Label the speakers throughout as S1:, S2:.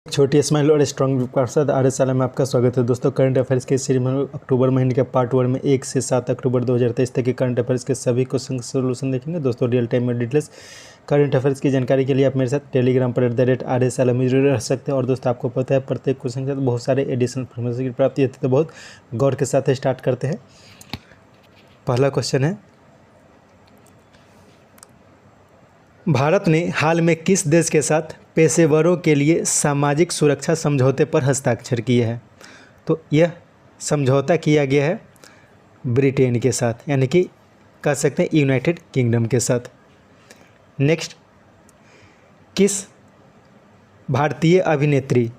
S1: छोटी स्माइल और strong group के साथ आर एस में आपका स्वागत है दोस्तों। करंट अफेयर्स के सीरीज में अक्टूबर महीने के पार्ट 1 में 1 से 7 अक्टूबर 2023 तक के करंट अफेयर्स के सभी क्वेश्चन सोल्यूशन देखेंगे दोस्तों। रियल टाइम में डिटेल्स करंट अफेयर्स की जानकारी के लिए आप मेरे साथ टेलीग्राम पर @RSLM में जरूर रह सकते हैं। और दोस्तों आपको पता है प्रत्येक क्वेश्चन के साथ बहुत सारे एडिशनल इन्फॉर्मेशन की प्राप्ति होती है, तो बहुत गौर के साथ स्टार्ट करते हैं। पहला क्वेश्चन है, भारत ने हाल में किस देश के साथ पेशेवरों के लिए सामाजिक सुरक्षा समझौते पर हस्ताक्षर किए हैं? तो यह समझौता किया गया है ब्रिटेन के साथ, यानी कि कह सकते हैं यूनाइटेड किंगडम के साथ। नेक्स्ट, किस भारतीय अभिनेत्री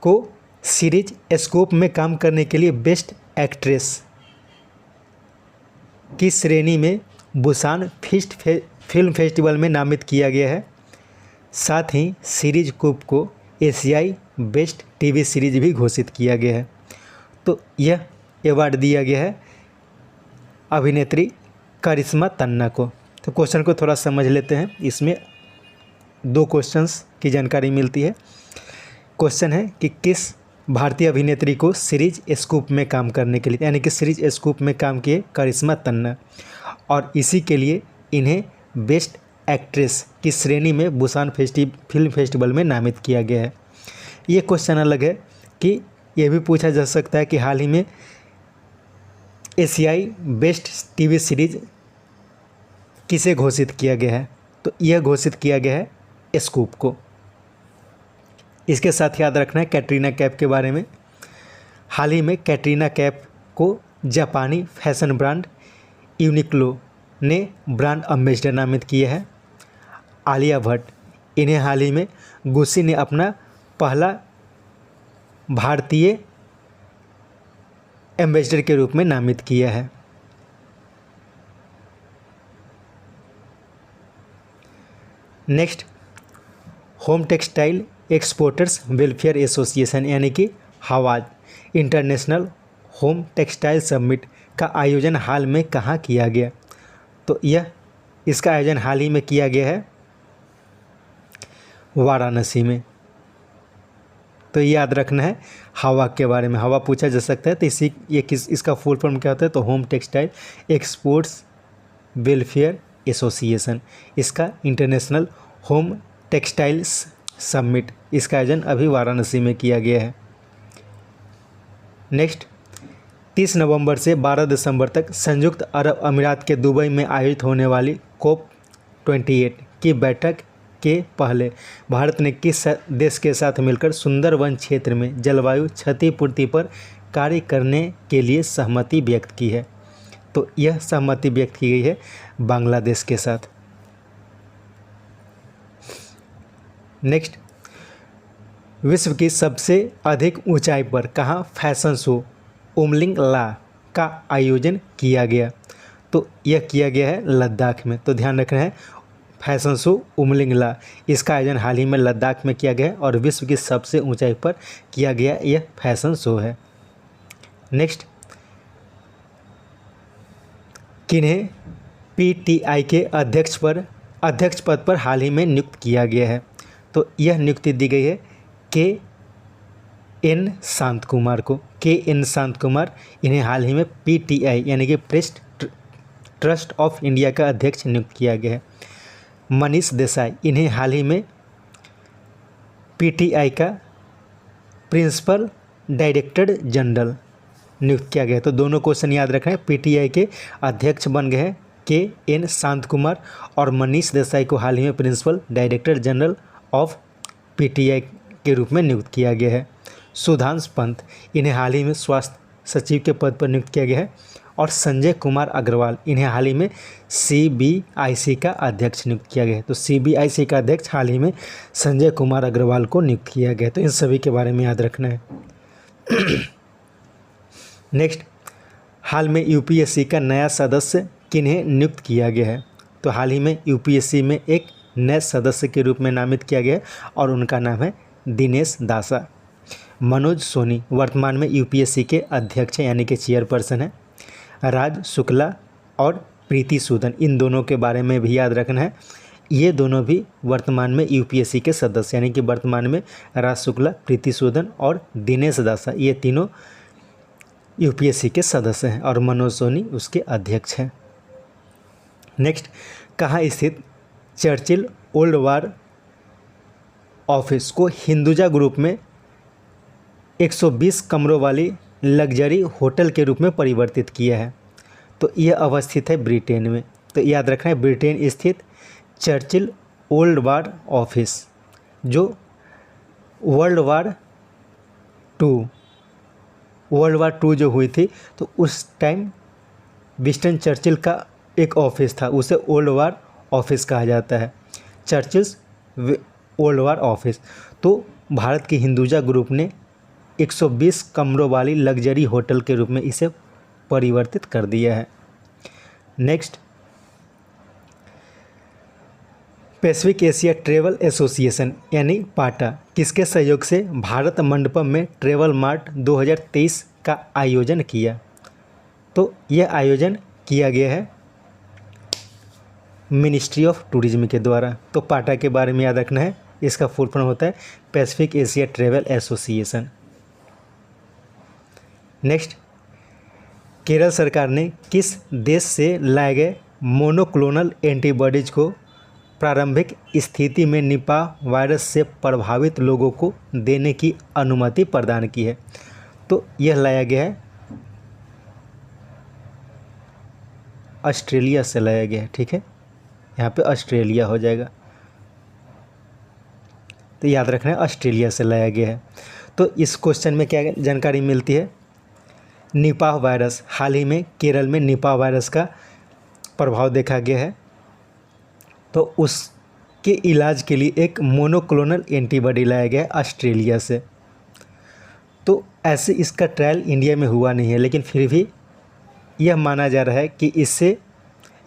S1: को सीरीज स्कोप में काम करने के लिए बेस्ट एक्ट्रेस की श्रेणी में बुसान फिल्म फेस्टिवल में नामित किया गया है? साथ ही सीरीज कूप को एशियाई बेस्ट टीवी सीरीज भी घोषित किया गया है। तो यह अवार्ड दिया गया है अभिनेत्री करिश्मा तन्ना को। तो क्वेश्चन को थोड़ा समझ लेते हैं, इसमें 2 क्वेश्चंस की जानकारी मिलती है। क्वेश्चन है कि किस भारतीय अभिनेत्री को सीरीज स्कूप में काम करने के लिए, यानी कि सीरीज स्कूप में काम किए करिश्मा तन्ना, और इसी के लिए इन्हें बेस्ट एक्ट्रेस की श्रेणी में बुसान फिल्म फेस्टिवल में नामित किया गया है। ये क्वेश्चन अलग है कि यह भी पूछा जा सकता है कि हाल ही में एशियाई बेस्ट टीवी सीरीज किसे घोषित किया गया है? तो यह घोषित किया गया है स्कूप को। इसके साथ याद रखना है कैटरीना कैफ के बारे में। हाल ही में कैटरीना कैफ को जापानी फैशन ब्रांड यूनिक्लो ने ब्रांड एम्बेसडर नामित किया है। आलिया भट्ट, इन्हें हाल ही में गुस्सी ने अपना पहला भारतीय एम्बेसडर के रूप में नामित किया है। Next, home textile exporters welfare association यानी कि हवाज इंटरनेशनल होम टेक्सटाइल समिट का आयोजन हाल में कहाँ किया गया? तो इसका आयोजन हाल ही में किया गया है वाराणसी में। तो याद रखना है हवा के बारे में, हवा पूछा जा सकता है। तो इसका फुल फॉर्म क्या होता है? तो home textile exports welfare association, इसका इंटरनेशनल होम टेक्सटाइल्स समिट, इसका आयोजन अभी वाराणसी में किया गया है। नेक्स्ट, 30 नवंबर से 12 दिसंबर तक संयुक्त अरब अमीरात के दुबई में आयोजित होने वाली COP28 की बैठक के पहले भारत ने किस देश के साथ मिलकर सुंदरवन क्षेत्र में जलवायु क्षतिपूर्ति पर कार्य करने के लिए सहमति व्यक्त की है? तो यह सहमति व्यक्त की गई है बांग्लादेश के साथ। नेक्स्ट, विश्व की सबसे अधिक ऊंचाई पर कहाँ फैशन शो उमलिंग ला का आयोजन किया गया? तो यह किया गया है लद्दाख में। तो ध्यान रखना है फैशन शो उमलिंग ला, इसका आयोजन हाल ही में लद्दाख में किया गया है और विश्व की सबसे ऊंचाई पर किया गया यह फैशन शो है। नेक्स्ट, किन्हें PTI के अध्यक्ष पद पर हाल ही में नियुक्त किया गया है? तो यह नियुक्ति दी गई है KN शांत कुमार को। KN शांत कुमार, इन्हें हाल ही में PTI यानी कि प्रेस ट्रस्ट ऑफ इंडिया का अध्यक्ष नियुक्त किया गया है। मनीष देसाई, इन्हें हाल ही में PTI का प्रिंसिपल डायरेक्टर जनरल नियुक्त किया गया है। तो दोनों क्वेश्चन याद रखना है। PTI के अध्यक्ष बन गए हैं KN शांत कुमार और मनीष देसाई को हाल ही में principal director general of PTI के रूप में नियुक्त किया गया है। सुधांशु पंत, इन्हें हाल ही में स्वास्थ्य सचिव के पद पर नियुक्त किया गया है। और संजय कुमार अग्रवाल, इन्हें हाल ही में CBIC का अध्यक्ष नियुक्त किया गया है। तो CBIC का अध्यक्ष हाल ही में संजय कुमार अग्रवाल को नियुक्त किया गया है। तो इन सभी के बारे में याद रखना है। नेक्स्ट, हाल में UPSC का नया सदस्य किन्हें नियुक्त किया गया है? तो हाल ही में UPSC में एक नए सदस्य के रूप में नामित किया गया है और उनका नाम है दिनेश दासा। मनोज सोनी वर्तमान में UPSC के अध्यक्ष हैं, यानी कि चेयरपर्सन है। राज शुक्ला और प्रीति सूदन, इन दोनों के बारे में भी याद रखना है। ये दोनों भी वर्तमान में यूपीएससी के सदस्य, यानी कि वर्तमान में राज शुक्ला, प्रीति सूदन और दिनेश दासा, ये तीनों यूपीएससी के सदस्य हैं और मनोज सोनी उसके अध्यक्ष हैं। नेक्स्ट, कहाँ स्थित चर्चिल ओल्ड वार ऑफिस को हिंदुजा ग्रुप में 120 कमरों वाली लग्जरी होटल के रूप में परिवर्तित किया है? तो यह अवस्थित है ब्रिटेन में। तो याद रखना है, ब्रिटेन स्थित चर्चिल ओल्ड वार ऑफिस, जो वर्ल्ड वार टू जो हुई थी तो उस टाइम विंस्टन चर्चिल का एक ऑफिस था, उसे ओल्ड वार ऑफिस कहा जाता है, चर्चिल्स ओल्ड वार ऑफिस। तो भारत की हिंदुजा ग्रुप ने 120 कमरों वाली लग्जरी होटल के रूप में इसे परिवर्तित कर दिया है। Next, Pacific Asia travel association यानी पाटा किसके सहयोग से भारत मंडपम में ट्रेवल मार्ट 2023 का आयोजन किया? तो यह आयोजन किया गया है मिनिस्ट्री ऑफ टूरिज्म के द्वारा। तो पाटा के बारे में याद रखना है, इसका फुल फॉर्म होता है Pacific Asia travel association. Next, Kerala सरकार ने किस देश से लाए गए मोनोक्लोनल एंटीबॉडीज को प्रारंभिक स्थिति में निपाह वायरस से प्रभावित लोगों को देने की अनुमति प्रदान की है? तो यह लाया गया है ऑस्ट्रेलिया से लाया गया है। ठीक है, यहाँ पे ऑस्ट्रेलिया हो जाएगा। तो याद रखना है, ऑस्ट्रेलिया से लाया गया है। तो इस क्वेश्चन में क्या जानकारी मिलती है? निपाह वायरस, हाल ही में केरल में निपाह वायरस का प्रभाव देखा गया है, तो उसके इलाज के लिए एक मोनोक्लोनल एंटीबॉडी लाया गया है ऑस्ट्रेलिया से। तो ऐसे इसका ट्रायल इंडिया में हुआ नहीं है, लेकिन फिर भी यह माना जा रहा है कि इससे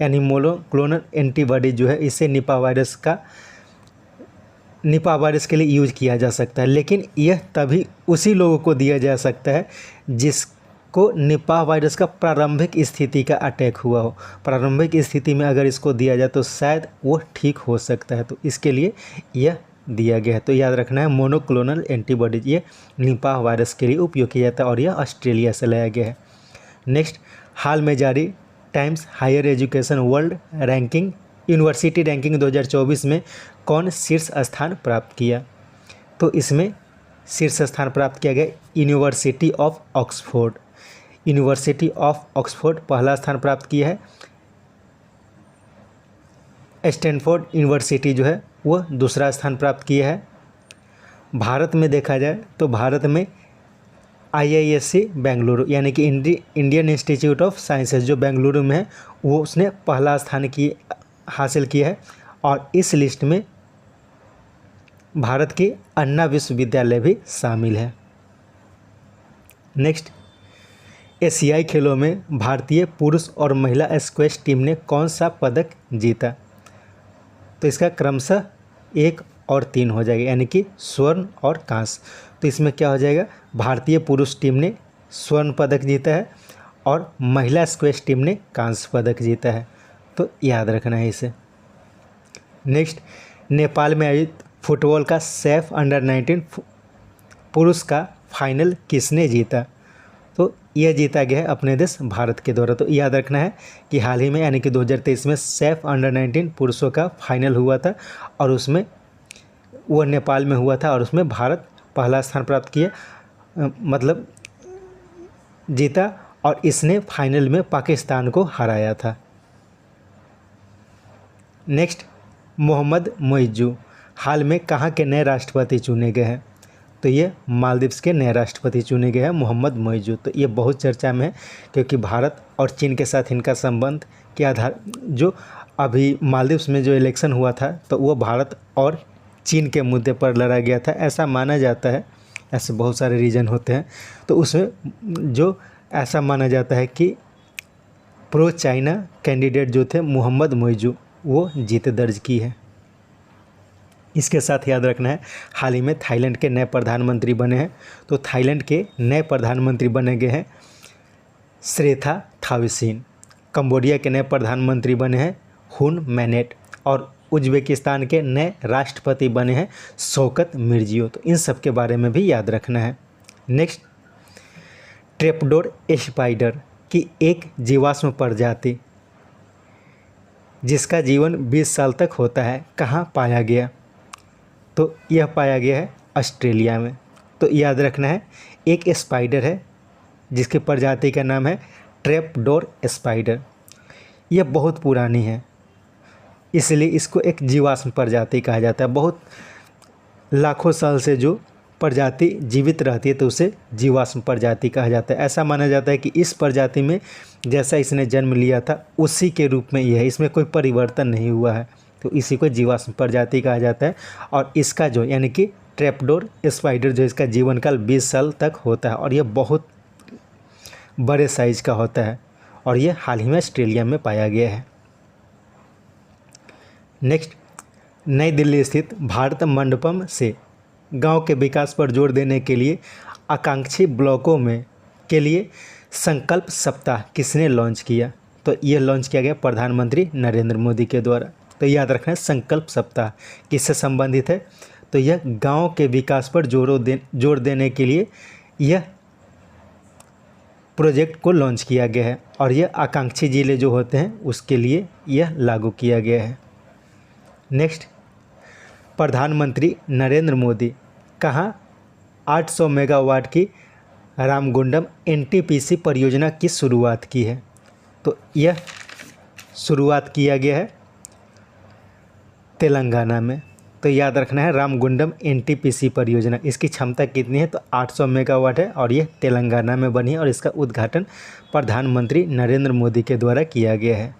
S1: यानी मोनोक्लोनल एंटीबॉडी जो है इससे निपाह वायरस के लिए यूज किया जा सकता है। लेकिन यह तभी उसी लोगों को दिया जा सकता है जिसको निपाह वायरस का प्रारंभिक स्थिति का अटैक हुआ हो। प्रारंभिक स्थिति में अगर इसको दिया जाए तो शायद वो ठीक हो सकता है, तो इसके लिए यह दिया गया है। तो याद रखना है, मोनोक्लोनल एंटीबॉडीज ये निपाह वायरस के लिए उपयोग किया जाता है और यह ऑस्ट्रेलिया से लाया गया है। नेक्स्ट, हाल में जारी Times Higher Education World ranking university ranking 2024 में कौन शीर्ष स्थान प्राप्त किया? तो इसमें शीर्ष स्थान प्राप्त किया गया university of Oxford. University of Oxford पहला स्थान प्राप्त किया है। स्टैनफोर्ड यूनिवर्सिटी जो है वह दूसरा स्थान प्राप्त किया है। भारत में देखा जाए तो भारत में IISc बेंगलुरु यानी कि इंडियन इंस्टीट्यूट ऑफ साइंसेज जो बेंगलुरु में है वो उसने पहला स्थान हासिल किया है। और इस लिस्ट में भारत के अन्ना विश्वविद्यालय भी शामिल है। नेक्स्ट, एशियाई खेलों में भारतीय पुरुष और महिला स्क्वैश टीम ने कौन सा पदक जीता? तो इसका क्रमशः 1 और 3 हो जाएगा, यानी कि स्वर्ण और कांस्य। तो इसमें क्या हो जाएगा, भारतीय पुरुष टीम ने स्वर्ण पदक जीता है और महिला स्क्वैश टीम ने कांस्य पदक जीता है। तो याद रखना है इसे। नेक्स्ट, नेपाल में आयोजित फुटबॉल का सैफ अंडर-19 पुरुष का फाइनल किसने जीता? तो यह जीता गया है अपने देश भारत के द्वारा। तो याद रखना है कि हाल ही में यानी कि 2023 में सैफ अंडर-19 पुरुषों का फाइनल हुआ था और उसमें वह नेपाल में हुआ था और उसमें भारत पहला स्थान प्राप्त किया, मतलब जीता, और इसने फाइनल में पाकिस्तान को हराया था। नेक्स्ट, मोहम्मद मोइजू हाल में कहाँ के नए राष्ट्रपति चुने गए हैं? तो ये मालदीव्स के नए राष्ट्रपति चुने गए हैं मोहम्मद मोइजू। तो ये बहुत चर्चा में है क्योंकि भारत और चीन के साथ इनका संबंध के आधार जो अभी मालदीव्स में जो इलेक्शन हुआ था तो वो भारत और चीन के मुद्दे पर लड़ा गया था, ऐसा माना जाता है। ऐसे बहुत सारे रीज़न होते हैं, तो उसमें जो ऐसा माना जाता है कि प्रो चाइना कैंडिडेट जो थे मोहम्मद मोइजू वो जीत दर्ज की है। इसके साथ याद रखना है, हाल ही में थाईलैंड के नए प्रधानमंत्री बने हैं। तो थाईलैंड के नए प्रधानमंत्री बने गए हैं श्रेथा थाविसिन। कंबोडिया के नए प्रधानमंत्री बने हैं हुन मैनेट। और उज्बेकिस्तान के नए राष्ट्रपति बने हैं शौकत मिर्जियोव। तो इन सब के बारे में भी याद रखना है। नेक्स्ट, ट्रैपडोर स्पाइडर की एक जीवाश्म प्रजाति जिसका जीवन 20 साल तक होता है कहाँ पाया गया? तो यह पाया गया है ऑस्ट्रेलिया में। तो याद रखना है, एक स्पाइडर है जिसकी प्रजाति का नाम है ट्रैपडोर स्पाइडर। यह बहुत पुरानी है, इसलिए इसको एक जीवाश्म प्रजाति कहा जाता है। बहुत लाखों साल से जो प्रजाति जीवित रहती है तो उसे जीवाश्म प्रजाति कहा जाता है। ऐसा माना जाता है कि इस प्रजाति में जैसा इसने जन्म लिया था उसी के रूप में यह है, इसमें कोई परिवर्तन नहीं हुआ है, तो इसी को जीवाश्म प्रजाति कहा जाता है। और इसका जो यानी कि ट्रैपडोर स्पाइडर जो इसका जीवन काल 20 साल तक होता है और यह बहुत बड़े साइज़ का होता है और यह हाल ही में ऑस्ट्रेलिया में पाया गया है। नेक्स्ट, नई दिल्ली स्थित भारत मंडपम से गांव के विकास पर जोर देने के लिए आकांक्षी ब्लॉकों में के लिए संकल्प सप्ताह किसने लॉन्च किया? तो यह लॉन्च किया गया प्रधानमंत्री नरेंद्र मोदी के द्वारा। तो याद रखना है, संकल्प सप्ताह किससे संबंधित है? तो यह गांव के विकास पर जोर देने के लिए यह प्रोजेक्ट को लॉन्च किया गया है और यह आकांक्षी जिले जो होते हैं उसके लिए यह लागू किया गया है। नेक्स्ट, प्रधानमंत्री नरेंद्र मोदी कहाँ 800 मेगावाट की रामगुंडम एनटीपीसी परियोजना की शुरुआत की है? तो यह शुरुआत किया गया है तेलंगाना में। तो याद रखना है, रामगुंडम एनटीपीसी परियोजना, इसकी क्षमता कितनी है? तो 800 मेगावाट है और यह तेलंगाना में बनी है और इसका उद्घाटन प्रधानमंत्री नरेंद्र मोदी के द्वारा किया गया है।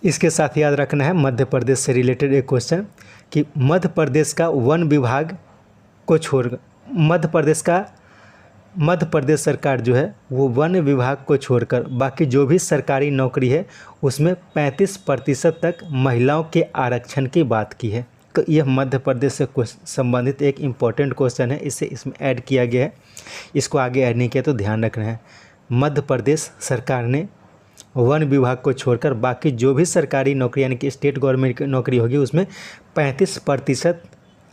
S1: इसके साथ याद रखना है मध्य प्रदेश से रिलेटेड एक क्वेश्चन कि मध्य प्रदेश का वन विभाग को छोड़कर मध्य प्रदेश सरकार जो है वो वन विभाग को छोड़कर बाकी जो भी सरकारी नौकरी है उसमें 35% तक महिलाओं के आरक्षण की बात की है। तो यह मध्य प्रदेश से संबंधित एक इम्पॉर्टेंट क्वेश्चन है, इसे इसमें ऐड किया गया है। इसको आगे ऐड नहीं किया तो ध्यान रखना है। मध्य प्रदेश सरकार ने वन विभाग को छोड़कर बाकी जो भी सरकारी नौकरी यानी कि स्टेट गवर्नमेंट की नौकरी होगी उसमें 35%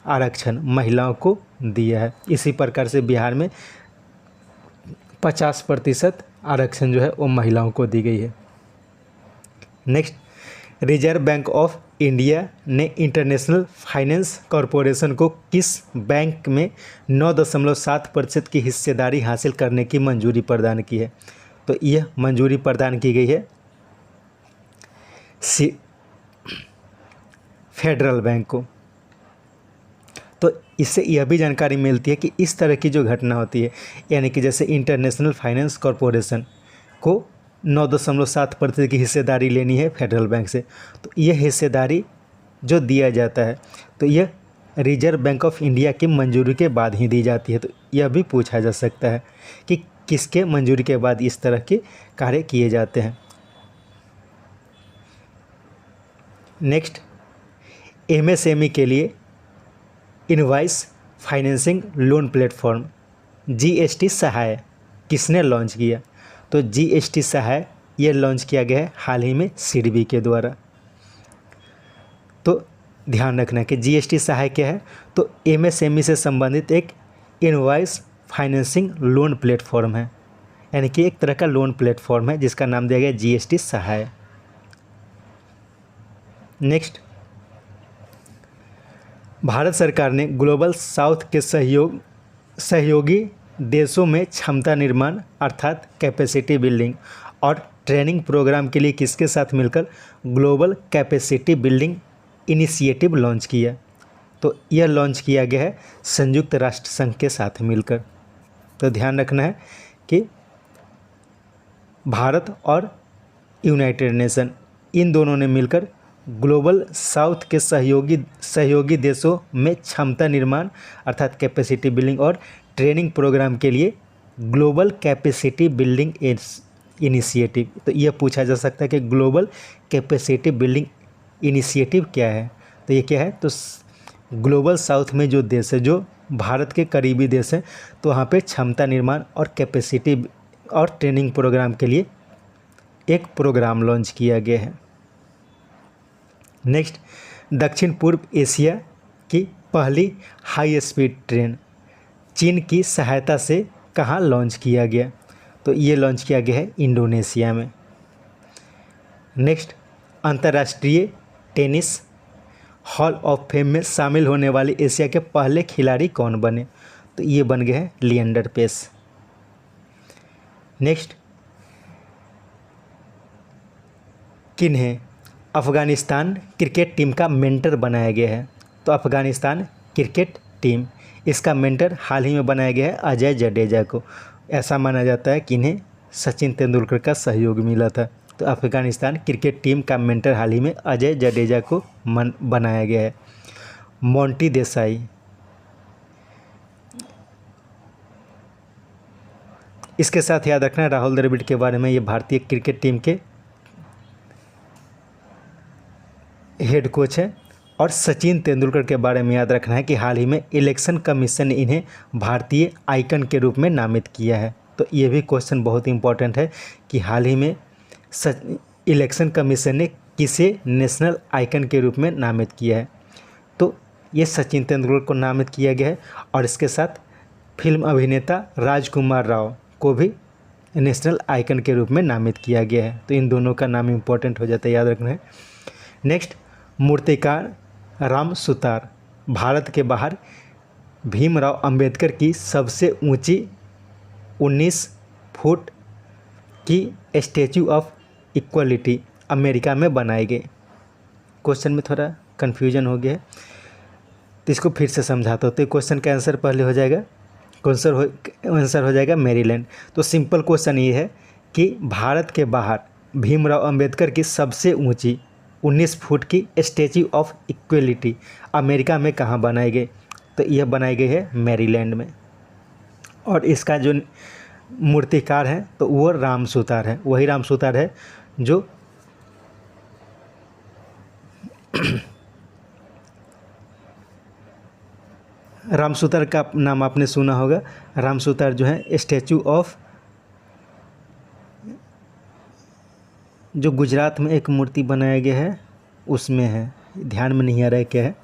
S1: आरक्षण महिलाओं को दिया है। इसी प्रकार से बिहार में 50% आरक्षण जो है वो महिलाओं को दी गई है। Next, reserve bank of India ने इंटरनेशनल फाइनेंस कॉरपोरेशन को किस बैंक में 9.7% की हिस्सेदारी हासिल करने की मंजूरी प्रदान की है? तो यह मंजूरी प्रदान की गई है फेडरल बैंक को। तो इससे यह भी जानकारी मिलती है कि इस तरह की जो घटना होती है यानी कि जैसे इंटरनेशनल फाइनेंस कॉरपोरेशन को 9.7% की हिस्सेदारी लेनी है फेडरल बैंक से, तो यह हिस्सेदारी जो दिया जाता है तो यह रिजर्व बैंक ऑफ इंडिया की मंजूरी के बाद ही दी जाती है। तो यह भी पूछा जा सकता है कि किसके मंजूरी के बाद इस तरह के कार्य किए जाते हैं। नेक्स्ट, एमएसएमई के लिए invoice financing loan platform GST Sahay किसने लॉन्च किया? तो जीएसटी सहाय ये लॉन्च किया गया है हाल ही में सिडबी के द्वारा। तो ध्यान रखना कि जीएसटी सहाय क्या है? तो एमएसएमई से संबंधित एक इनवॉइस फाइनेंसिंग लोन प्लेटफॉर्म है, यानी कि एक तरह का लोन प्लेटफॉर्म है जिसका नाम दिया गया जीएसटी सहाय। नेक्स्ट, भारत सरकार ने ग्लोबल साउथ के सहयोगी देशों में क्षमता निर्माण अर्थात कैपेसिटी बिल्डिंग और ट्रेनिंग प्रोग्राम के लिए किसके साथ मिलकर global capacity building initiative launch किया? तो यह लॉन्च किया गया है संयुक्त राष्ट्र संघ के साथ मिलकर। तो ध्यान रखना है कि भारत और यूनाइटेड नेशन इन दोनों ने मिलकर ग्लोबल साउथ के सहयोगी देशों में क्षमता निर्माण अर्थात कैपेसिटी बिल्डिंग और ट्रेनिंग प्रोग्राम के लिए ग्लोबल कैपेसिटी बिल्डिंग इनिशिएटिव। तो यह पूछा जा सकता है कि ग्लोबल कैपेसिटी बिल्डिंग इनिशिएटिव क्या है? तो ये क्या है? तो ग्लोबल साउथ में जो देश है जो भारत के करीबी देश हैं तो वहाँ पे क्षमता निर्माण और कैपेसिटी और ट्रेनिंग प्रोग्राम के लिए एक प्रोग्राम लॉन्च किया गया है। नेक्स्ट, दक्षिण पूर्व एशिया की पहली हाई स्पीड ट्रेन चीन की सहायता से कहाँ लॉन्च किया गया? तो ये लॉन्च किया गया है इंडोनेशिया में। नेक्स्ट, अंतर्राष्ट्रीय टेनिस हॉल ऑफ फेम में शामिल होने वाले एशिया के पहले खिलाड़ी कौन बने? तो ये बन गए हैं लिएंडर पेस। नेक्स्ट, किन्हें अफ़गानिस्तान क्रिकेट टीम का मेंटर बनाया गया है? तो अफ़गानिस्तान क्रिकेट टीम, इसका मेंटर हाल ही में बनाया गया है अजय जडेजा को। ऐसा माना जाता है कि इन्हें सचिन तेंदुलकर का सहयोग मिला था। तो अफ़गानिस्तान क्रिकेट टीम का मेंटर हाल ही में अजय जडेजा को बनाया गया है। मोंटी देसाई, इसके साथ याद रखना है राहुल द्रविड़ के बारे में, ये भारतीय क्रिकेट टीम के हेड कोच है। और सचिन तेंदुलकर के बारे में याद रखना है कि हाल ही में इलेक्शन कमीशन ने इन्हें भारतीय आइकन के रूप में नामित किया है। तो ये भी क्वेश्चन बहुत इंपॉर्टेंट है कि हाल ही में इलेक्शन कमीशन ने किसे नेशनल आइकन के रूप में नामित किया है? तो ये सचिन तेंदुलकर को नामित किया गया है। और इसके साथ फिल्म अभिनेता राजकुमार राव को भी नेशनल आइकन के रूप में नामित किया गया है। तो इन दोनों का नाम इंपॉर्टेंट हो जाता है, याद रखना है। नेक्स्ट, मूर्तिकार राम सुतार भारत के बाहर भीमराव अंबेडकर की सबसे ऊंची 19 फुट की स्टैचू ऑफ इक्वलिटी अमेरिका में बनाई गई। क्वेश्चन में थोड़ा कन्फ्यूजन हो गया है, तो इसको फिर से समझाता हूँ। तो क्वेश्चन का आंसर पहले हो जाएगा, आंसर हो जाएगा मेरीलैंड। तो सिंपल क्वेश्चन ये है कि भारत के बाहर भीमराव अंबेडकर की सबसे ऊंची 19 फुट की स्टैचू ऑफ इक्वलिटी अमेरिका में कहाँ बनाई गई? तो यह बनाई गई है मेरीलैंड में। और इसका जो मूर्तिकार है तो वो राम सुतार है, वही राम सुतार है जो राम सुतार का नाम आपने सुना होगा। राम सुतार जो है स्टैचू ऑफ, जो गुजरात में एक मूर्ति बनाया गया है उसमें है, ध्यान में नहीं आ रहा है क्या है,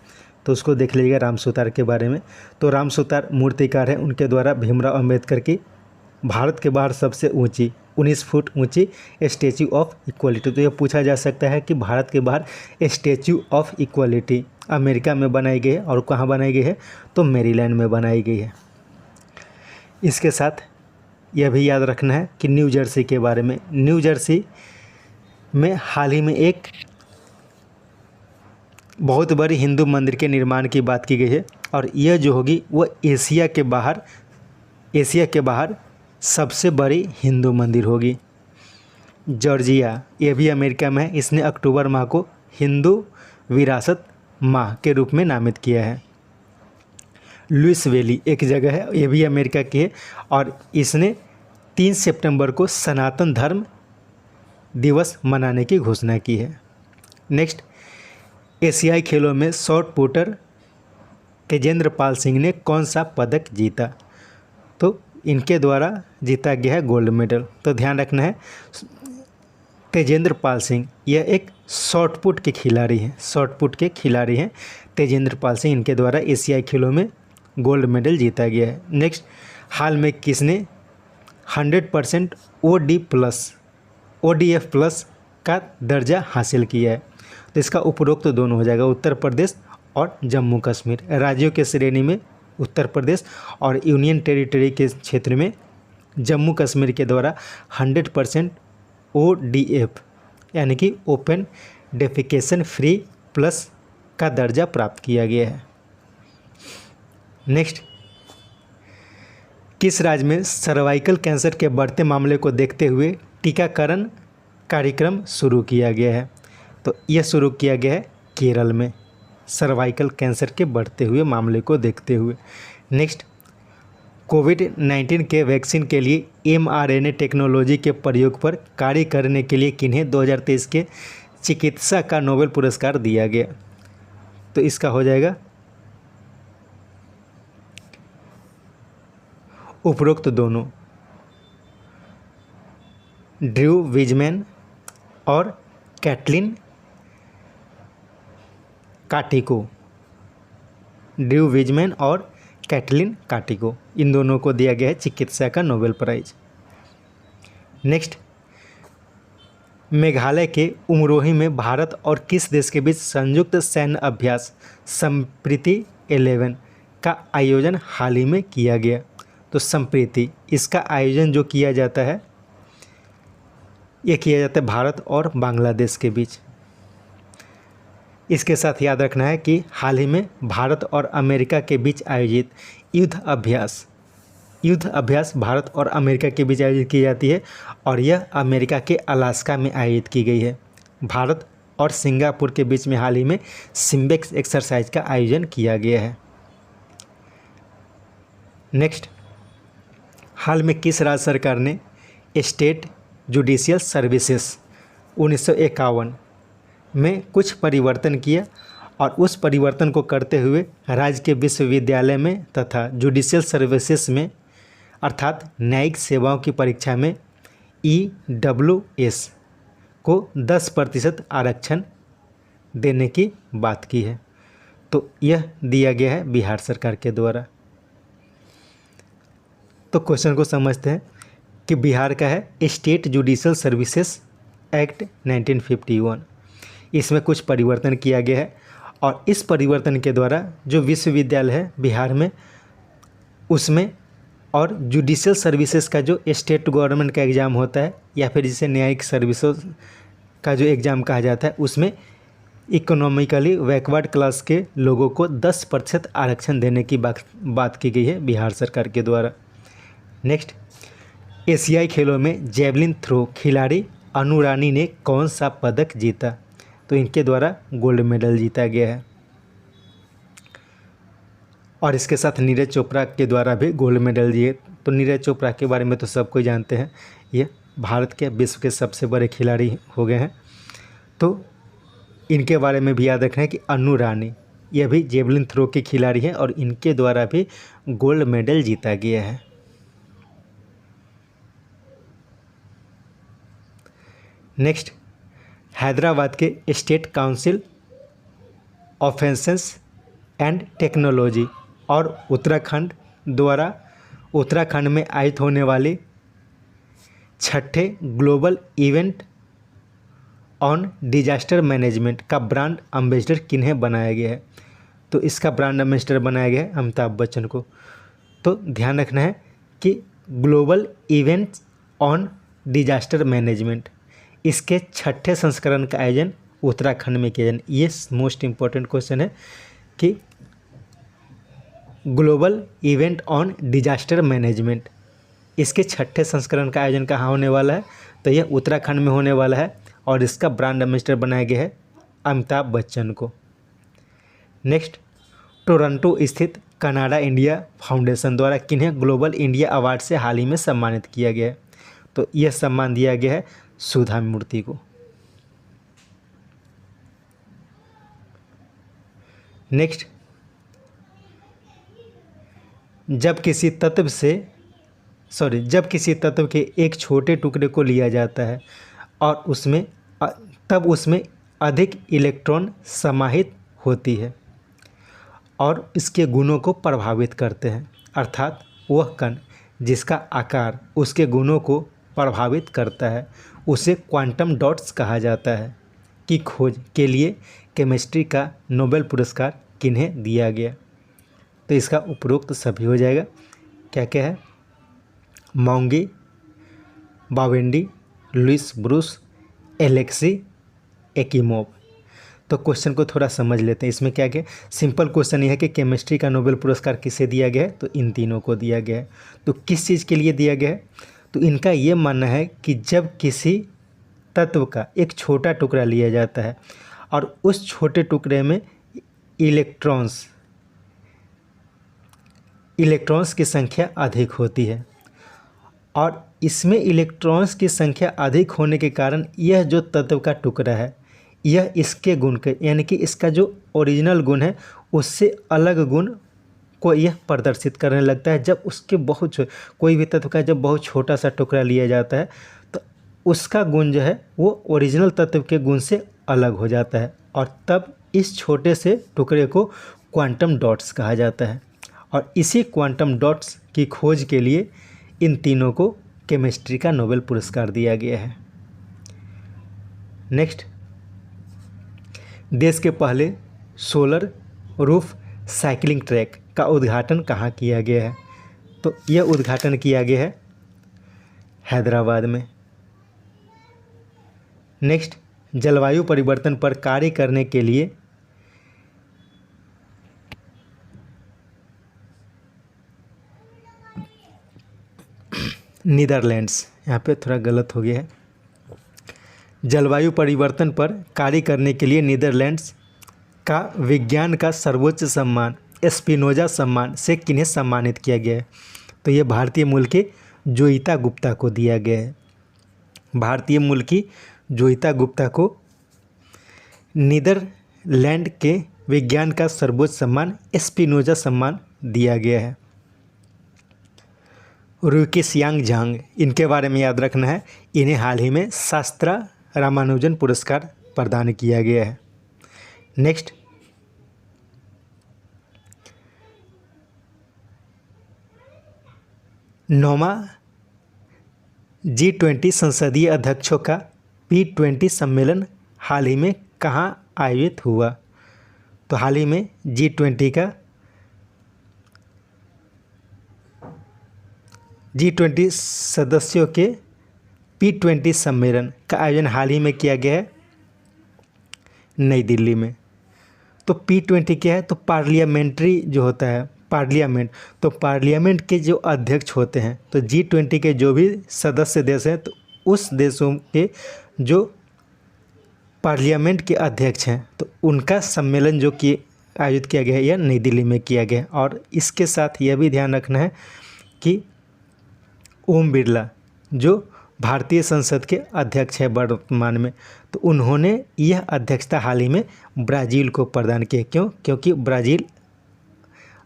S1: तो उसको देख लीजिएगा राम सुतार के बारे में। तो राम सुतार मूर्तिकार है, उनके द्वारा भीमराव अंबेडकर की भारत के बाहर सबसे ऊंची 19 फुट ऊंची स्टैचू ऑफ इक्वलिटी। तो यह पूछा जा सकता है कि भारत के बाहर स्टैचू ऑफ इक्वलिटी अमेरिका में बनाई गई है और कहाँ बनाई गई है? तो मेरीलैंड में बनाई गई है। इसके साथ यह भी याद रखना है कि न्यू जर्सी के बारे में। न्यू जर्सी में हाल ही में एक बहुत बड़ी हिंदू मंदिर के निर्माण की बात की गई है और यह जो होगी वह एशिया के बाहर सबसे बड़ी हिंदू मंदिर होगी। जॉर्जिया, ये भी अमेरिका में है, इसने अक्टूबर माह को हिंदू विरासत माह के रूप में नामित किया है। लुइस वैली एक जगह है, ये भी अमेरिका की है और इसने 3 सितंबर को सनातन धर्म दिवस मनाने की घोषणा की है। नेक्स्ट, एशियाई खेलों में शॉट पुटर तेजेंद्र पाल सिंह ने कौन सा पदक जीता? तो इनके द्वारा जीता गया है गोल्ड मेडल। तो ध्यान रखना है तेजेंद्र पाल सिंह यह एक शॉट पुट के खिलाड़ी हैं। तेजेंद्र पाल सिंह, इनके द्वारा एशियाई खेलों में गोल्ड मेडल जीता गया है। नेक्स्ट, हाल में किसने 100% ODF प्लस का दर्जा हासिल किया है? तो इसका उपरोक्त तो दोनों हो जाएगा, उत्तर प्रदेश और जम्मू कश्मीर। राज्यों के श्रेणी में उत्तर प्रदेश और यूनियन टेरिटरी के क्षेत्र में जम्मू कश्मीर के द्वारा 100% ODF यानी कि ओपन डेफिकेशन फ्री प्लस का दर्जा प्राप्त किया गया है। नेक्स्ट, किस राज्य में सर्वाइकल कैंसर के बढ़ते मामले को देखते हुए टीकाकरण कार्यक्रम शुरू किया गया है? तो यह शुरू किया गया है केरल में, सर्वाइकल कैंसर के बढ़ते हुए मामले को देखते हुए। नेक्स्ट, कोविड-19 के वैक्सीन के लिए mRNA टेक्नोलॉजी के प्रयोग पर कार्य करने के लिए किन्हें 2023 के चिकित्सा का नोबेल पुरस्कार दिया गया? तो इसका हो जाएगा उपरोक्त दोनों, ड्रू विजमैन और कैटलिन काटिको, ड्रू विजमैन और कैटलिन काटिको, इन दोनों को दिया गया है चिकित्सा का नोबेल प्राइज। नेक्स्ट, मेघालय के उमरोही में भारत और किस देश के बीच संयुक्त सैन्य अभ्यास संप्रीति 11 का आयोजन हाल ही में किया गया? तो संप्रीति, इसका आयोजन जो किया जाता है ये किया जाता है भारत और बांग्लादेश के बीच। इसके साथ याद रखना है कि हाल ही में भारत और अमेरिका के बीच आयोजित युद्ध अभ्यास भारत और अमेरिका के बीच आयोजित की जाती है और यह अमेरिका के अलास्का में आयोजित की गई है। भारत और सिंगापुर के बीच में हाल ही में सिम्बेक्स एक्सरसाइज का आयोजन किया गया है। नेक्स्ट, हाल में किस राज्य सरकार ने स्टेट जुडिशियल सर्विसेज 1951 में कुछ परिवर्तन किया और उस परिवर्तन को करते हुए राज्य के विश्वविद्यालय में तथा जुडिशियल सर्विसेज में अर्थात न्यायिक सेवाओं की परीक्षा में EWS को 10% आरक्षण देने की बात की है? तो यह दिया गया है बिहार सरकार के द्वारा। तो क्वेश्चन को समझते हैं कि बिहार का है स्टेट जुडिशियल सर्विसेज एक्ट 1951, इसमें कुछ परिवर्तन किया गया है और इस परिवर्तन के द्वारा जो विश्वविद्यालय है बिहार में उसमें और जुडिशियल सर्विसेज का जो स्टेट गवर्नमेंट का एग्ज़ाम होता है या फिर जिसे न्यायिक सर्विसेज का जो एग्ज़ाम कहा जाता है उसमें इकोनॉमिकली बैकवर्ड क्लास के लोगों को 10% आरक्षण देने की बात की गई है बिहार सरकार के द्वारा। नेक्स्ट, एशियाई खेलों में जेवलिन थ्रो खिलाड़ी अनु रानी ने कौन सा पदक जीता? तो इनके द्वारा गोल्ड मेडल जीता गया है और इसके साथ नीरज चोपड़ा के द्वारा भी गोल्ड मेडल दिए। तो नीरज चोपड़ा के बारे में तो सब कोई जानते हैं, ये भारत के विश्व के सबसे बड़े खिलाड़ी हो गए हैं। तो इनके बारे में भी याद रखना है कि अनु रानी यह भी जेवलिन थ्रो के खिलाड़ी हैं और इनके द्वारा भी गोल्ड मेडल जीता गया है। नेक्स्ट, हैदराबाद के state council offences and technology और उत्तराखंड द्वारा उत्तराखंड में आयोजित होने वाले छठे global event on disaster management का ब्रांड एम्बेसडर किन्हें बनाया गया है? तो इसका ब्रांड एम्बेसडर बनाया गया है अमिताभ बच्चन को। तो ध्यान रखना है कि global event on disaster management इसके छठे संस्करण का आयोजन उत्तराखंड में किया जाए। ये मोस्ट इम्पोर्टेंट क्वेश्चन है कि global event on disaster management इसके छठे संस्करण का आयोजन कहाँ होने वाला है? तो यह उत्तराखंड में होने वाला है और इसका ब्रांड एम्बेसडर बनाया गया है अमिताभ बच्चन को। नेक्स्ट, टोरंटो स्थित कनाडा इंडिया फाउंडेशन द्वारा किन्हें ग्लोबल इंडिया अवार्ड से हाल ही में सम्मानित किया गया है? तो यह सम्मान दिया गया है सुधा मूर्ति को। नेक्स्ट, जब किसी तत्व के एक छोटे टुकड़े को लिया जाता है और उसमें अधिक इलेक्ट्रॉन समाहित होती है और इसके गुणों को प्रभावित करते हैं, अर्थात वह कण जिसका आकार उसके गुणों को प्रभावित करता है उसे क्वांटम डॉट्स कहा जाता है, की खोज के लिए केमिस्ट्री का नोबेल पुरस्कार किन्हें दिया गया? तो इसका उपरोक्त सभी हो जाएगा। क्या क्या है? मॉन्गी, बावेंडी, लुइस ब्रूस, एलेक्सी एकिमोव। तो क्वेश्चन को थोड़ा समझ लेते हैं। इसमें क्या क्या सिंपल क्वेश्चन ये है कि केमिस्ट्री का नोबेल पुरस्कार किसे दिया गया है? तो इन तीनों को दिया गया है। तो किस चीज़ के लिए दिया गया है? तो इनका ये मानना है कि जब किसी तत्व का एक छोटा टुकड़ा लिया जाता है और उस छोटे टुकड़े में इलेक्ट्रॉन्स की संख्या अधिक होती है और इसमें इलेक्ट्रॉन्स की संख्या अधिक होने के कारण यह जो तत्व का टुकड़ा है यह इसके गुण के यानी कि इसका जो ओरिजिनल गुण है उससे अलग गुण को यह प्रदर्शित करने लगता है। जब उसके कोई भी तत्व का जब बहुत छोटा सा टुकड़ा लिया जाता है तो उसका गुण जो है वो ओरिजिनल तत्व के गुण से अलग हो जाता है और तब इस छोटे से टुकड़े को क्वांटम डॉट्स कहा जाता है और इसी क्वांटम डॉट्स की खोज के लिए इन तीनों को केमिस्ट्री का नोबेल पुरस्कार दिया गया है। नेक्स्ट, देश के पहले सोलर रूफ साइकिलिंग ट्रैक का उद्घाटन कहाँ किया गया है? तो यह उद्घाटन किया गया है हैदराबाद में। नेक्स्ट, जलवायु परिवर्तन पर कार्य करने के लिए नीदरलैंड्स, यहाँ पे थोड़ा गलत हो गया है, जलवायु परिवर्तन पर कार्य करने के लिए नीदरलैंड्स का विज्ञान का सर्वोच्च सम्मान स्पिनोजा सम्मान से किन्हें सम्मानित किया गया है? तो ये भारतीय मूल के जोईता गुप्ता को दिया गया है। भारतीय मूल की जोईता गुप्ता को नीदरलैंड के विज्ञान का सर्वोच्च सम्मान स्पिनोजा सम्मान दिया गया है। रुकिसियांग झांग, इनके बारे में याद रखना है, इन्हें हाल ही में शास्त्रा रामानुजन पुरस्कार प्रदान किया गया है। नेक्स्ट, नौवां G20 संसदीय अध्यक्षों का P20 सम्मेलन हाल ही में कहाँ आयोजित हुआ? तो हाल ही में G20 सदस्यों के P20 सम्मेलन का आयोजन हाल ही में किया गया है नई दिल्ली में। तो P20 क्या है? तो पार्लियामेंट्री जो होता है पार्लियामेंट, तो पार्लियामेंट के जो अध्यक्ष होते हैं, तो G20 के जो भी सदस्य देश हैं तो उस देशों के जो पार्लियामेंट के अध्यक्ष हैं तो उनका सम्मेलन जो कि आयोजित किया गया है यह नई दिल्ली में किया गया है। और इसके साथ यह भी ध्यान रखना है कि ओम बिरला जो भारतीय संसद के अध्यक्ष है वर्तमान में, तो उन्होंने यह अध्यक्षता हाल ही में ब्राज़ील को प्रदान की। क्यों? क्योंकि ब्राज़ील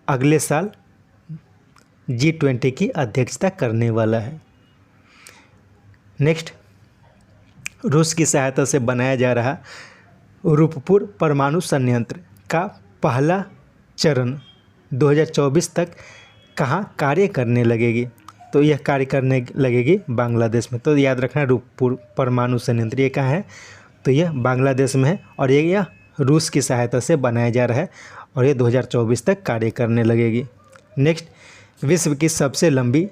S1: अगले साल G20 की अध्यक्षता करने वाला है। नेक्स्ट, रूस की सहायता से बनाया जा रहा रूपपुर परमाणु संयंत्र का पहला चरण 2024 तक कहाँ कार्य करने लगेगी? तो यह कार्य करने लगेगी बांग्लादेश में। तो याद रखना, रूपपुर परमाणु संयंत्र ये कहाँ है? तो यह बांग्लादेश में है और यह रूस की सहायता से बनाया जा रहा है और ये 2024 तक कार्य करने लगेगी। नेक्स्ट, विश्व की सबसे लंबी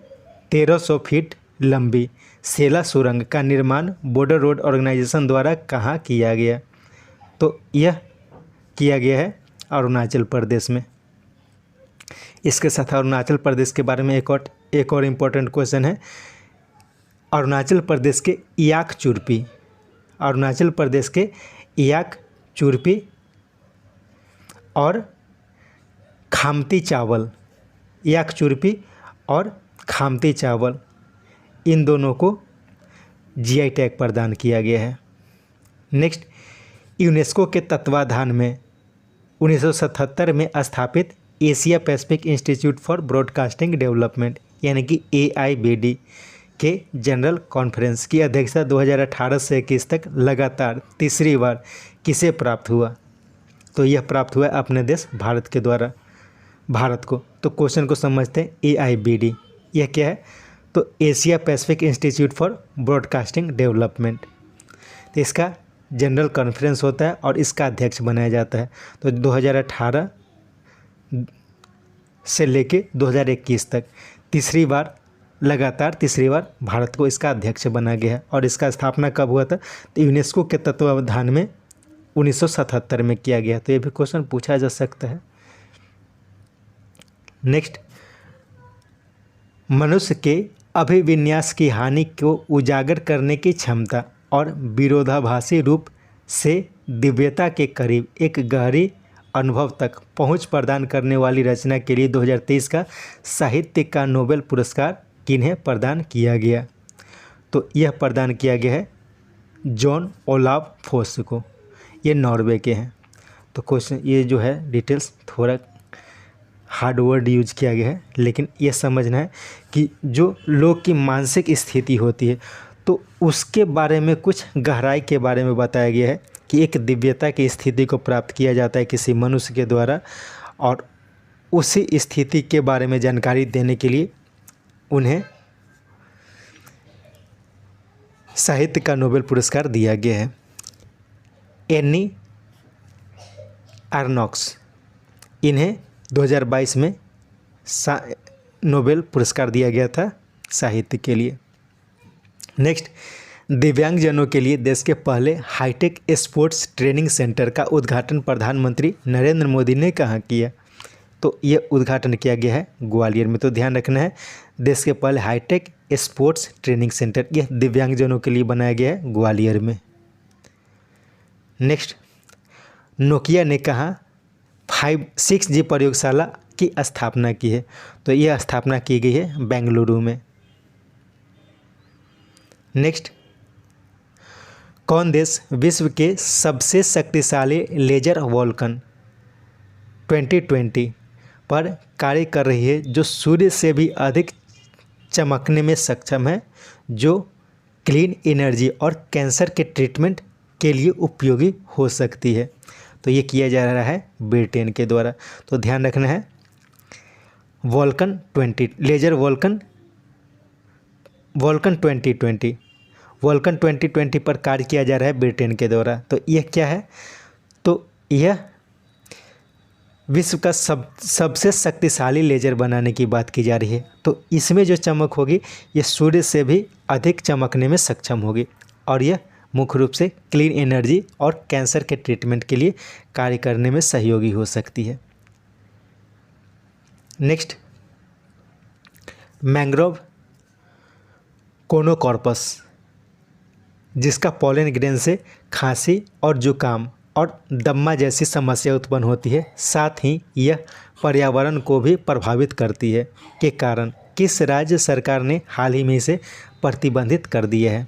S1: 1300 फीट लंबी सेला सुरंग का निर्माण बॉर्डर रोड ऑर्गेनाइजेशन द्वारा कहाँ किया गया? तो यह किया गया है अरुणाचल प्रदेश में। इसके साथ अरुणाचल प्रदेश के बारे में एक और इम्पोर्टेंट क्वेश्चन है। अरुणाचल प्रदेश के याक चुरपी, अरुणाचल प्रदेश के याक चुरपी और खामती चावल, याक चुरपी और खामती चावल, इन दोनों को GI टैग प्रदान किया गया है। नेक्स्ट, यूनेस्को के तत्वाधान में 1977 में स्थापित Asia Pacific institute for broadcasting development यानी कि AIBD के जनरल कॉन्फ्रेंस की अध्यक्षता 2018 से 21 तक लगातार तीसरी बार किसे प्राप्त हुआ? तो यह प्राप्त हुआ अपने देश भारत के द्वारा, भारत को। तो क्वेश्चन को समझते हैं, AIBD यह क्या है? तो Asia Pacific institute for broadcasting development, तो इसका जनरल कॉन्फ्रेंस होता है और इसका अध्यक्ष बनाया जाता है। तो 2018 से लेके 2021 तक तीसरी बार, लगातार तीसरी बार भारत को इसका अध्यक्ष बना गया है। और इसका स्थापना कब हुआ था? तो यूनेस्को के तत्वावधान में 1977 में किया गया। तो ये भी क्वेश्चन पूछा जा सकता है। नेक्स्ट, मनुष्य के अभिविन्यास की हानि को उजागर करने की क्षमता और विरोधाभासी रूप से दिव्यता के करीब एक गहरी अनुभव तक पहुंच प्रदान करने वाली रचना के लिए 2023 का साहित्य का नोबेल पुरस्कार किन्हें प्रदान किया गया? तो यह प्रदान किया गया है जॉन ओलाव फोस को, ये नॉर्वे के हैं। तो क्वेश्चन ये जो है डिटेल्स थोड़ा हार्ड वर्ड यूज किया गया है, लेकिन ये समझना है कि जो लोग की मानसिक स्थिति होती है तो उसके बारे में कुछ गहराई के बारे में बताया गया है कि एक दिव्यता की स्थिति को प्राप्त किया जाता है किसी मनुष्य के द्वारा, और उसी स्थिति के बारे में जानकारी देने के लिए उन्हें साहित्य का नोबेल पुरस्कार दिया गया है। एनी आर्नॉक्स, इन्हें 2022 में नोबेल पुरस्कार दिया गया था साहित्य के लिए। नेक्स्ट, दिव्यांगजनों के लिए देश के पहले हाईटेक स्पोर्ट्स ट्रेनिंग सेंटर का उद्घाटन प्रधानमंत्री नरेंद्र मोदी ने कहाँ किया? तो ये उद्घाटन किया गया है ग्वालियर में। तो ध्यान रखना है, देश के पहले हाईटेक स्पोर्ट्स ट्रेनिंग सेंटर यह दिव्यांगजनों के लिए बनाया गया है ग्वालियर में। नेक्स्ट, नोकिया ने कहाँ 6G प्रयोगशाला की स्थापना की है? तो यह स्थापना की गई है बेंगलुरु में। नेक्स्ट, कौन देश विश्व के सबसे शक्तिशाली लेजर वॉल्कन 2020 पर कार्य कर रही है, जो सूर्य से भी अधिक चमकने में सक्षम है, जो क्लीन एनर्जी और कैंसर के ट्रीटमेंट के लिए उपयोगी हो सकती है? तो ये किया जा रहा है ब्रिटेन के द्वारा। तो ध्यान रखना है, वॉल्कन 20 लेजर वॉल्कन 2020 पर कार्य किया जा रहा है ब्रिटेन के द्वारा। तो यह क्या है? तो यह विश्व का सबसे शक्तिशाली लेजर बनाने की बात की जा रही है। तो इसमें जो चमक होगी ये सूर्य से भी अधिक चमकने में सक्षम होगी, और यह मुख्य रूप से क्लीन एनर्जी और कैंसर के ट्रीटमेंट के लिए कार्य करने में सहयोगी हो सकती है। नेक्स्ट, मैंग्रोव कोनोकॉर्पस, जिसका पॉलन ग्रेन से खांसी और जुकाम और दम्मा जैसी समस्या उत्पन्न होती है, साथ ही यह पर्यावरण को भी प्रभावित करती है, के कारण किस राज्य सरकार ने हाल ही में इसे प्रतिबंधित कर दिया है?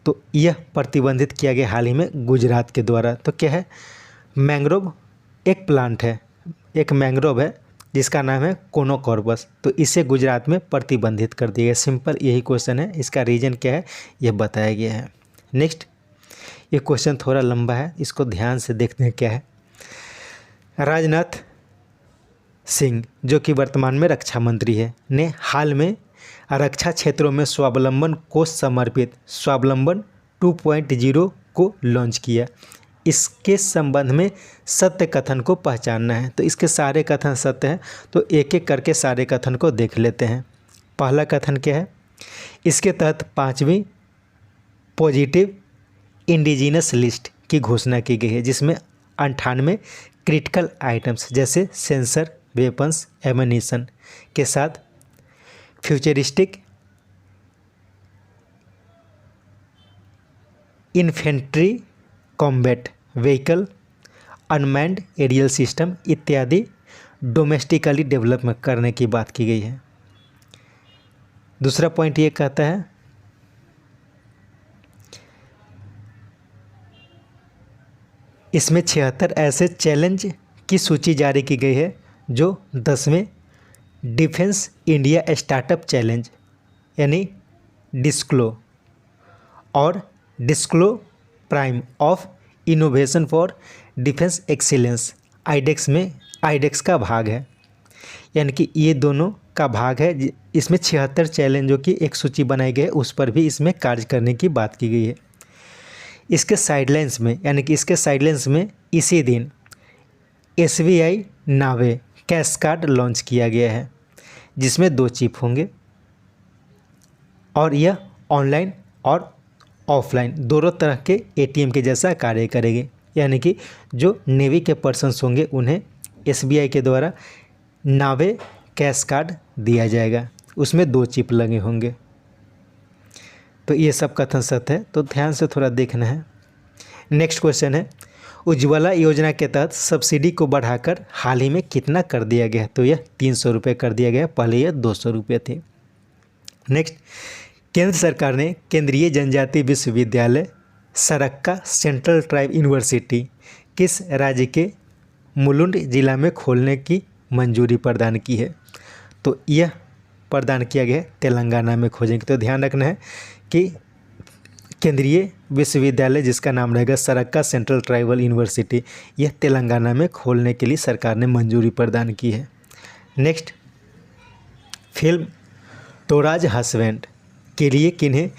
S1: तो यह प्रतिबंधित किया गया हाल ही में गुजरात के द्वारा। तो क्या है? मैंग्रोव एक प्लांट है, एक मैंग्रोव है जिसका नाम है कोनोकॉर्पस। तो इसे गुजरात में प्रतिबंधित कर दिया गया। सिंपल यही क्वेश्चन है, इसका रीजन क्या है यह बताया गया है। नेक्स्ट, ये क्वेश्चन थोड़ा लंबा है, इसको ध्यान से देखते हैं क्या है। राजनाथ सिंह, जो कि वर्तमान में रक्षा मंत्री है, ने हाल में रक्षा क्षेत्रों में स्वावलंबन को समर्पित स्वावलंबन 2.0 को लॉन्च किया। इसके संबंध में सत्य कथन को पहचानना है। तो इसके सारे कथन सत्य हैं, तो एक एक करके सारे कथन को देख लेते हैं। पहला कथन क्या है? इसके तहत 5वीं पॉजिटिव इंडिजिनस लिस्ट की घोषणा की गई है, जिसमें 98 क्रिटिकल आइटम्स जैसे सेंसर, वेपन्स, एमिनिशन के साथ futuristic infantry combat vehicle, unmanned aerial system इत्यादि डोमेस्टिकली डेवलप करने की बात की गई है। दूसरा पॉइंट ये कहता है इसमें 76 ऐसे चैलेंज की सूची जारी की गई है जो 10वें डिफेंस इंडिया स्टार्टअप चैलेंज यानी डिस्क्लो और डिस्क्लो prime of innovation for defence excellence iDEX का भाग है। यानी कि ये दोनों का भाग है। इसमें 76 चैलेंजों की एक सूची बनाई गई है, उस पर भी इसमें कार्य करने की बात की गई है। इसके साइडलाइंस में इसी दिन SBI नावे कैश कार्ड लॉन्च किया गया है, जिसमें 2 चिप होंगे और यह ऑनलाइन और ऑफलाइन दोनों तरह के ATM के जैसा कार्य करेगी। यानी कि जो नेवी के पर्सन्स होंगे उन्हें SBI के द्वारा नावे कैश कार्ड दिया जाएगा, उसमें 2 चिप लगे होंगे। तो ये सब कथन सत्य है, तो ध्यान से थोड़ा देखना है। नेक्स्ट क्वेश्चन है, उज्ज्वला योजना के तहत सब्सिडी को बढ़ाकर हाल ही में कितना कर दिया गया? तो यह 300 रुपये कर दिया गया, पहले यह 200 रुपये थे। नेक्स्ट, केंद्र सरकार ने केंद्रीय जनजातीय विश्वविद्यालय सरक्का सेंट्रल ट्राइब यूनिवर्सिटी किस राज्य के मुलुंड जिला में खोलने की मंजूरी प्रदान की है? तो यह प्रदान किया गया है तेलंगाना में खोजेंगे। तो ध्यान रखना है कि केंद्रीय विश्वविद्यालय जिसका नाम रहेगा सरक्का सेंट्रल ट्राइबल यूनिवर्सिटी, यह तेलंगाना में खोलने के लिए सरकार ने मंजूरी प्रदान की है। नेक्स्ट, फिल्म तोराज हस्बैंड के लिए किन्हें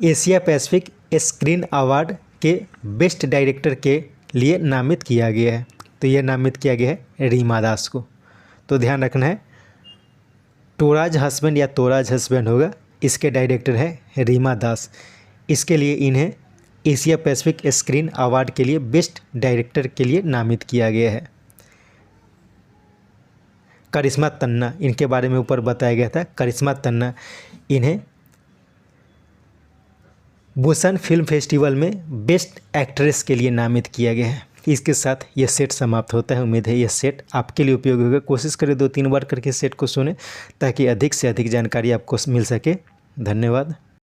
S1: एशिया पैसिफिक स्क्रीन अवार्ड के बेस्ट डायरेक्टर के लिए नामित किया गया है? तो यह नामित किया गया है रीमा दास को। तो ध्यान रखना है, तोराज हस्बैंड या तोराज हस्बैंड होगा, इसके डायरेक्टर है रीमा दास। इसके लिए इन्हें एशिया पैसिफिक स्क्रीन अवार्ड के लिए बेस्ट डायरेक्टर के लिए नामित किया गया है। करिश्मा तन्ना, इनके बारे में ऊपर बताया गया था। करिश्मा तन्ना, इन्हें बुसान फिल्म फेस्टिवल में बेस्ट एक्ट्रेस के लिए नामित किया गया है। इसके साथ यह सेट समाप्त होता है। उम्मीद है यह सेट आपके लिए उपयोगी होगा। कोशिश करें 2-3 बार करके सेट को सुने ताकि अधिक से अधिक जानकारी आपको मिल सके। धन्यवाद।